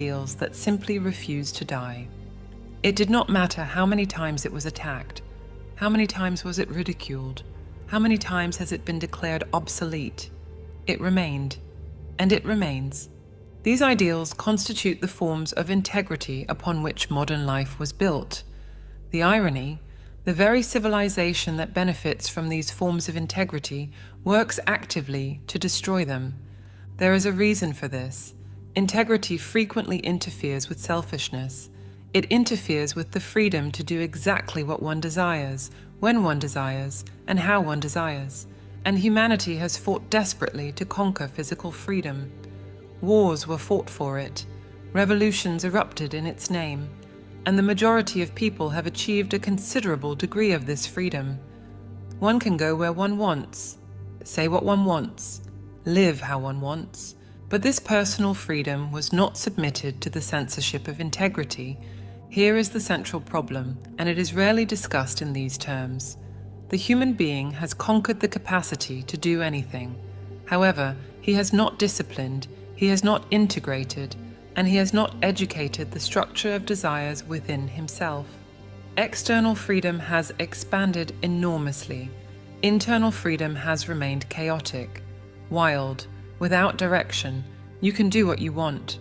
ideals that simply refused to die. It did not matter how many times it was attacked, how many times was it ridiculed, how many times has it been declared obsolete. It remained, and it remains. These ideals constitute the forms of integrity upon which modern life was built. The irony, the very civilization that benefits from these forms of integrity works actively to destroy them. There is a reason for this. Integrity frequently interferes with selfishness. It interferes with the freedom to do exactly what one desires, when one desires, and how one desires. And humanity has fought desperately to conquer physical freedom. Wars were fought for it. Revolutions erupted in its name. And the majority of people have achieved a considerable degree of this freedom. One can go where one wants, say what one wants, live how one wants. But this personal freedom was not submitted to the censorship of integrity. Here is the central problem, and it is rarely discussed in these terms. The human being has conquered the capacity to do anything. However, he has not disciplined, he has not integrated, and he has not educated the structure of desires within himself. External freedom has expanded enormously. Internal freedom has remained chaotic, wild, without direction. You can do what you want.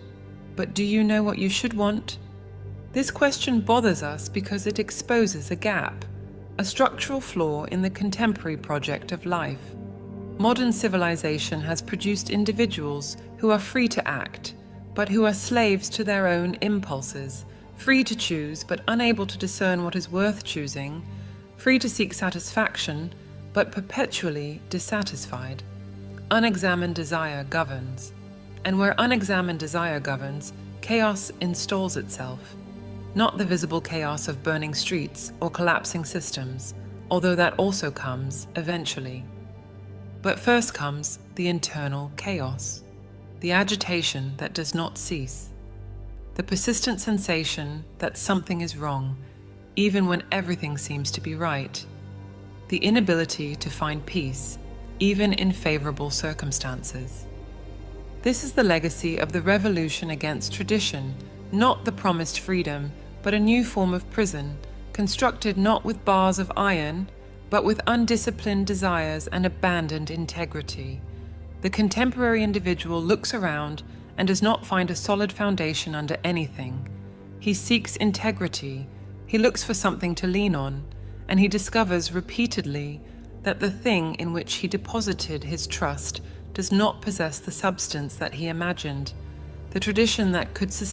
But do you know what you should want? This question bothers us because it exposes a gap, a structural flaw in the contemporary project of life. Modern civilization has produced individuals who are free to act, but who are slaves to their own impulses, free to choose but unable to discern what is worth choosing, free to seek satisfaction but perpetually dissatisfied. Unexamined desire governs, and where unexamined desire governs, chaos installs itself. Not the visible chaos of burning streets or collapsing systems, although that also comes eventually. But first comes the internal chaos, the agitation that does not cease, the persistent sensation that something is wrong, even when everything seems to be right, the inability to find peace, even in favorable circumstances. This is the legacy of the revolution against tradition, not the promised freedom, but a new form of prison, constructed not with bars of iron, but with undisciplined desires and abandoned integrity. The contemporary individual looks around and does not find a solid foundation under anything. He seeks integrity, he looks for something to lean on, and he discovers repeatedly that the thing in which he deposited his trust does not possess the substance that he imagined, the tradition that could sustain